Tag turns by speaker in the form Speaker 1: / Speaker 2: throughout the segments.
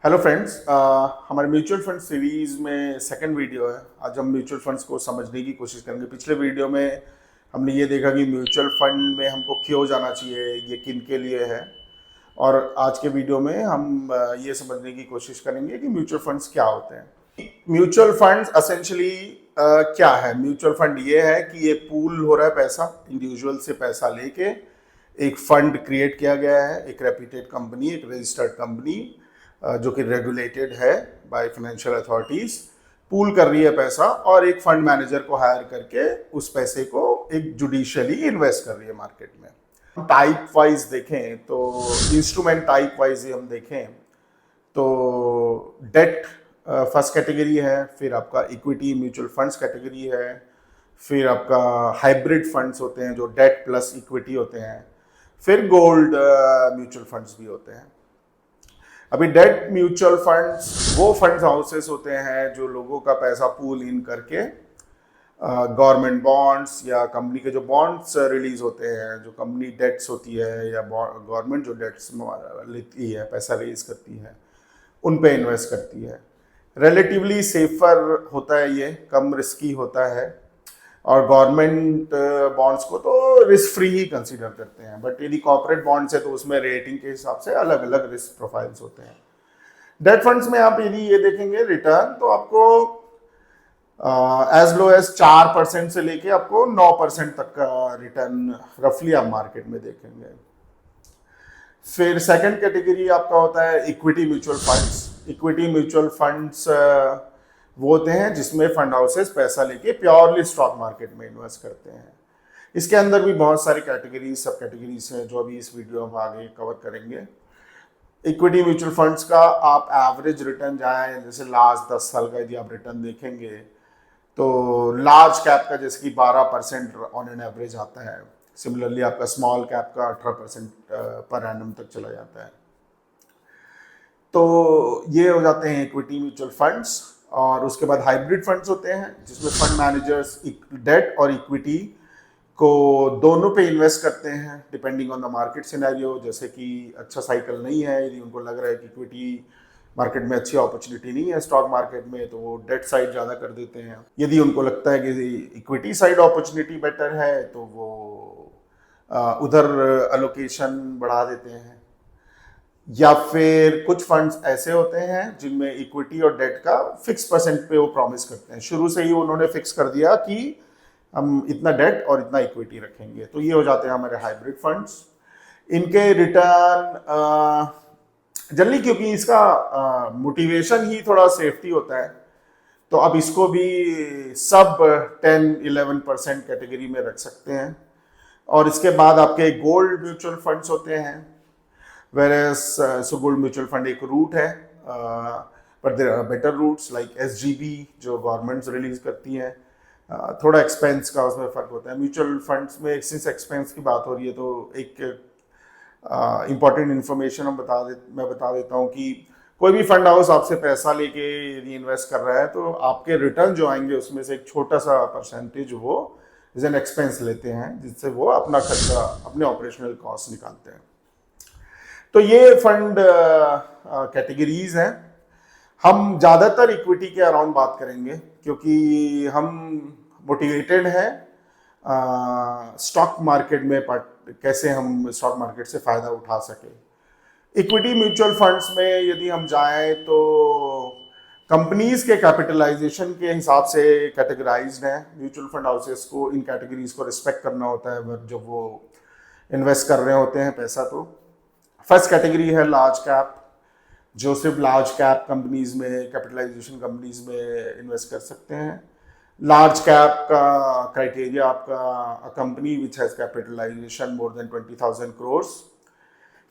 Speaker 1: Hello friends, हमारे mutual fund series में second video है। आज हम म्यूचुअल फंड्स को समझने की कोशिश करेंगे। पिछले वीडियो में हमने ये देखा कि म्यूचुअल फंड में हमको क्यों जाना चाहिए, ये किन के लिए है। और आज के वीडियो में हम ये समझने की कोशिश करेंगे कि म्यूचुअल फंड्स क्या होते हैं। म्यूचुअल फंड्स असेंशली क्या है। म्यूचुअल फंड ये है कि ये पूल हो रहा है पैसा, इंडिविजुअल से पैसा लेके एक फंड क्रिएट किया गया है। एक रेप्यूटेड कंपनी, एक रजिस्टर्ड कंपनी जो कि रेगुलेटेड है बाय फाइनेंशियल अथॉरिटीज, पूल कर रही है पैसा और एक फंड मैनेजर को हायर करके उस पैसे को एक जुडिशियली इन्वेस्ट कर रही है मार्केट में। टाइप वाइज देखें तो इंस्ट्रूमेंट टाइप वाइज हम देखें तो डेट फर्स्ट कैटेगरी है, फिर आपका इक्विटी म्यूचुअल फंड्स कैटेगरी है, फिर आपका हाइब्रिड फंड्स होते हैं जो डेट प्लस इक्विटी होते हैं, फिर गोल्ड म्यूचुअल फंड्स भी होते हैं। अभी डेट म्यूचुअल फंड्स वो फंड्स हाउसेस होते हैं जो लोगों का पैसा पूल इन करके गवर्नमेंट बॉन्ड्स या कंपनी के जो बॉन्ड्स रिलीज होते हैं, जो कंपनी डेट्स होती है या गवर्नमेंट जो डेट्स लेती है, पैसा रेज करती है, उन पे इन्वेस्ट करती है। रिलेटिवली सेफर होता है, ये कम रिस्की होता है और गवर्नमेंट बॉन्ड्स को तो रिस्क फ्री ही कंसीडर करते हैं। बट यदि कॉर्पोरेट बॉन्ड्स है तो उसमें रेटिंग के हिसाब से अलग अलग रिस्क प्रोफाइल्स होते हैं। डेट फंड्स में आप यदि ये देखेंगे रिटर्न तो आपको एज लो एज 4% से लेके आपको 9% तक का रिटर्न रफली आप मार्केट में देखेंगे। फिर सेकंड कैटेगरी आपका होता है equity mutual funds. Equity mutual funds वो होते हैं जिसमें फंड हाउसेस पैसा लेके प्योरली स्टॉक मार्केट में इन्वेस्ट करते हैं। इसके अंदर भी बहुत सारी कैटेगरीज, सब कैटेगरीज हैं जो अभी इस वीडियो में आगे कवर करेंगे। इक्विटी म्यूचुअल फंड्स का आप एवरेज रिटर्न जाए, जैसे लास्ट 10 साल का यदि आप रिटर्न देखेंगे तो लार्ज कैप का जैसे कि 12% ऑन एन एवरेज आता है। सिमिलरली आपका स्मॉल कैप का 18% पर एनम तक चला जाता है। तो ये हो जाते हैं इक्विटी म्यूचुअल फंड्स। और उसके बाद हाइब्रिड फंड्स होते हैं जिसमें फंड मैनेजर्स डेट और इक्विटी को दोनों पे इन्वेस्ट करते हैं depending on the market scenario. जैसे कि अच्छा साइकिल नहीं है, यदि उनको लग रहा है कि इक्विटी मार्केट में अच्छी अपॉर्चुनिटी नहीं है स्टॉक मार्केट में, तो वो डेट साइड ज़्यादा कर देते हैं। यदि उनको लगता है कि इक्विटी साइड अपॉर्चुनिटी बेटर है तो वो उधर अलोकेशन बढ़ा देते हैं। या फिर कुछ फंड्स ऐसे होते हैं जिनमें इक्विटी और डेट का फिक्स परसेंट पे वो प्रॉमिस करते हैं। शुरू से ही उन्होंने फिक्स कर दिया कि हम इतना डेट और इतना इक्विटी रखेंगे। तो ये हो जाते हैं हमारे हाइब्रिड फंड्स। इनके रिटर्न जनरली, क्योंकि इसका मोटिवेशन ही थोड़ा सेफ्टी होता है, तो अब इसको भी सब 10-11% कैटेगरी में रख सकते हैं। और इसके बाद आपके गोल्ड म्यूचुअल फंड्स होते हैं। Whereas so gold mutual fund एक रूट है, but there are better routes like SGB जो गवर्नमेंट्स रिलीज करती हैं। थोड़ा एक्सपेंस का उसमें फर्क होता है। म्यूचुअल फंड्स में सिंस एक्सपेंस की बात हो रही है तो एक इम्पॉर्टेंट इन्फॉर्मेशन मैं बता देता हूँ कि कोई भी फंड हाउस आपसे पैसा लेके यदि इन्वेस्ट कर रहा है तो आपके रिटर्न जो आएंगे उसमें से एक छोटा सा परसेंटेज वो एज एन एक्सपेंस लेते हैं, जिससे वो अपना खर्चा, अपने ऑपरेशनल कॉस्ट निकालते हैं। तो ये फंड कैटेगरीज हैं। हम ज़्यादातर इक्विटी के अराउंड बात करेंगे क्योंकि हम मोटिवेटेड हैं स्टॉक मार्केट में कैसे हम स्टॉक मार्केट से फ़ायदा उठा सके। इक्विटी म्यूचुअल फंड्स में यदि हम जाएं तो कंपनीज के कैपिटलाइजेशन के हिसाब से कैटेगराइज्ड हैं। म्यूचुअल फंड हाउसेस को इन कैटेगरीज को रिस्पेक्ट करना होता है जब वो इन्वेस्ट कर रहे होते हैं पैसा। तो फर्स्ट कैटेगरी है लार्ज कैप, जो सिर्फ लार्ज कैप कंपनीज में, कैपिटलाइजेशन कंपनीज में इन्वेस्ट कर सकते हैं। लार्ज कैप का क्राइटेरिया आपका company which has capitalisation more than 20,000 crore.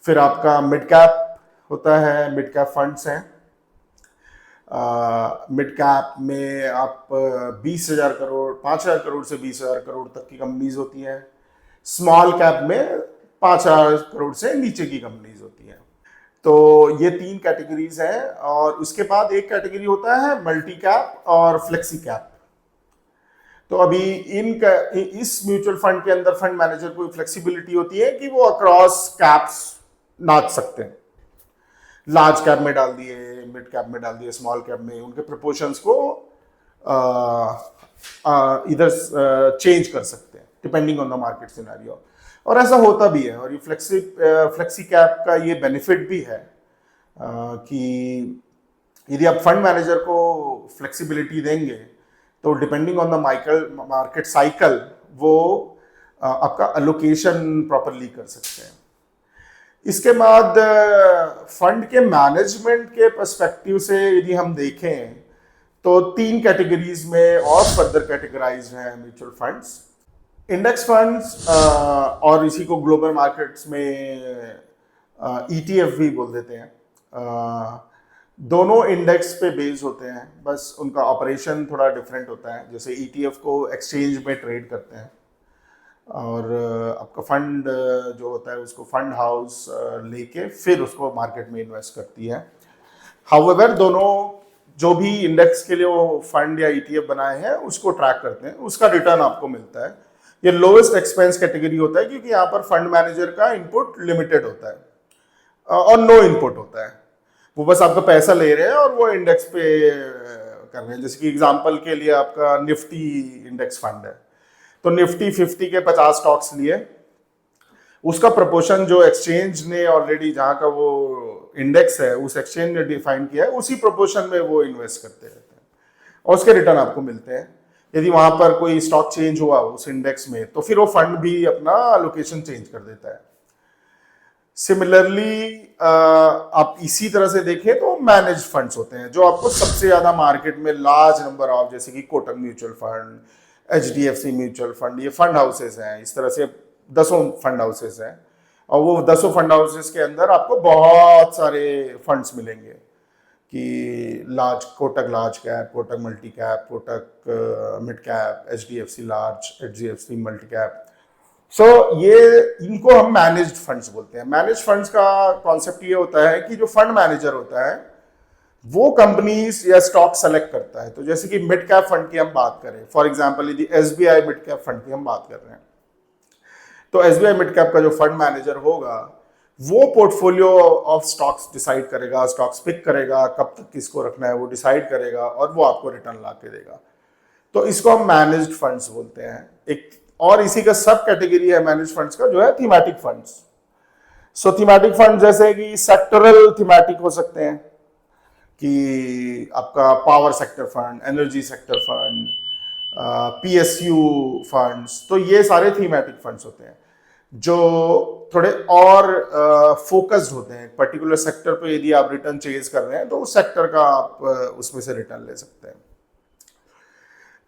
Speaker 1: फिर आपका मिड कैप होता है, मिड कैप फंड्स हैं। मिड कैप में आप 20,000 करोड़, 5,000 करोड़ से 20,000 करोड़ तक की कंपनीज होती हैं। स्मॉल कैप में 5,000 करोड़ से नीचे की कंपनीज होती हैं। तो ये 3 कैटेगरीज हैं। और उसके बाद एक कैटेगरी होता है मल्टी कैप और फ्लेक्सी कैप। तो अभी इस म्यूचुअल फंड के अंदर फंड मैनेजर को फ्लेक्सिबिलिटी होती है कि वो अक्रॉस कैप्स नाच सकते हैं। लार्ज कैप में डाल दिए, मिड कैप में डाल दिए, स्मॉल कैप में, उनके प्रपोर्शंस को इधर चेंज कर सकते हैं depending on the market scenario. और ऐसा होता भी है, और ये फ्लेक्सी कैप का ये बेनिफिट भी है कि यदि आप फंड मैनेजर को फ्लेक्सिबिलिटी देंगे तो depending on the market cycle वो आपका अलोकेशन प्रॉपरली कर सकते हैं। इसके बाद फंड के मैनेजमेंट के पर्सपेक्टिव से यदि हम देखें तो 3 कैटेगरीज में और फर्दर कैटेगराइज्ड हैं म्यूचुअल फंड्स। इंडेक्स फंड्स और इसी को ग्लोबल मार्केट्स में ETF भी बोल देते हैं। दोनों इंडेक्स पे बेस होते हैं, बस उनका ऑपरेशन थोड़ा डिफरेंट होता है। जैसे ETF को एक्सचेंज में ट्रेड करते हैं और आपका फंड जो होता है उसको फंड हाउस लेके फिर उसको मार्केट में इन्वेस्ट करती है। हाउएवर दोनों जो भी इंडेक्स के लिए वो फंड या ETF बनाए हैं उसको ट्रैक करते हैं, उसका रिटर्न आपको मिलता है। ये लोवेस्ट एक्सपेंस कैटेगरी होता है क्योंकि यहाँ पर फंड मैनेजर का इनपुट लिमिटेड होता है और नो इनपुट होता है। वो बस आपका पैसा ले रहे हैं और वो इंडेक्स पे कर रहे हैं। जैसे कि एग्जांपल के लिए आपका निफ्टी इंडेक्स फंड है, तो निफ्टी 50 के 50 स्टॉक्स लिए, उसका प्रपोर्शन जो एक्सचेंज ने ऑलरेडी जहाँ का वो इंडेक्स है उस एक्सचेंज ने डिफाइन किया है उसी प्रपोर्शन में वो इन्वेस्ट करते रहते हैं और उसके रिटर्न आपको मिलते हैं। यदि वहां पर कोई स्टॉक चेंज हुआ उस इंडेक्स में तो फिर वो फंड भी अपना लोकेशन चेंज कर देता है। सिमिलरली आप इसी तरह से देखें तो मैनेज फंड्स होते हैं जो आपको सबसे ज्यादा मार्केट में लार्ज नंबर ऑफ, जैसे कि Kotak mutual fund, HDFC mutual fund, ये फंड हाउसेस हैं। इस तरह से 10 फंड हाउसेस हैं और वो 10 फंड हाउसेस के अंदर आपको बहुत सारे फंड्स मिलेंगे कि Kotak large cap, Kotak multi cap, Kotak mid cap, HDFC large, HDFC multi cap. So ये इनको हम मैनेज्ड फंड्स बोलते हैं। मैनेज्ड फंड्स का कॉन्सेप्ट ये होता है कि जो फंड मैनेजर होता है वो कंपनीज या स्टॉक सेलेक्ट करता है। तो जैसे कि मिड कैप फंड की हम बात करें, फॉर एग्जांपल यदि SBI मिड कैप फंड की हम बात कर रहे हैं तो SBI मिड कैप का जो फंड मैनेजर होगा वो पोर्टफोलियो ऑफ स्टॉक्स डिसाइड करेगा, स्टॉक्स पिक करेगा, कब तक किसको रखना है वो डिसाइड करेगा और वो आपको रिटर्न ला के देगा। तो इसको हम मैनेज्ड फंड्स बोलते हैं। एक और इसी का सब कैटेगरी है मैनेज फंड्स का, जो है थीमेटिक फंड्स। सो थीमेटिक फंड जैसे कि सेक्टरल थीमेटिक हो सकते हैं कि आपका power sector fund, energy sector fund, PSU funds, तो ये सारे थीमेटिक फंड्स होते हैं जो थोड़े और फोकस्ड होते हैं। पर्टिकुलर सेक्टर पे यदि आप रिटर्न चेज कर रहे हैं तो उस सेक्टर का आप उसमें से रिटर्न ले सकते हैं।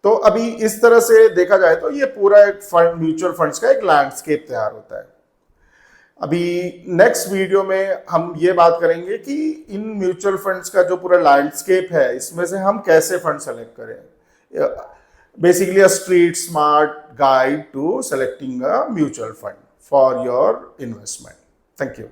Speaker 1: तो अभी इस तरह से देखा जाए तो ये पूरा एक फंड, म्यूचुअल फंड्स का एक लैंडस्केप तैयार होता है। अभी नेक्स्ट वीडियो में हम ये बात करेंगे कि इन म्यूचुअल फंड्स का जो पूरा लैंडस्केप है इसमें से हम कैसे फंड सेलेक्ट करें। Basically a street smart guide to selecting a mutual fund for your investment. Thank you.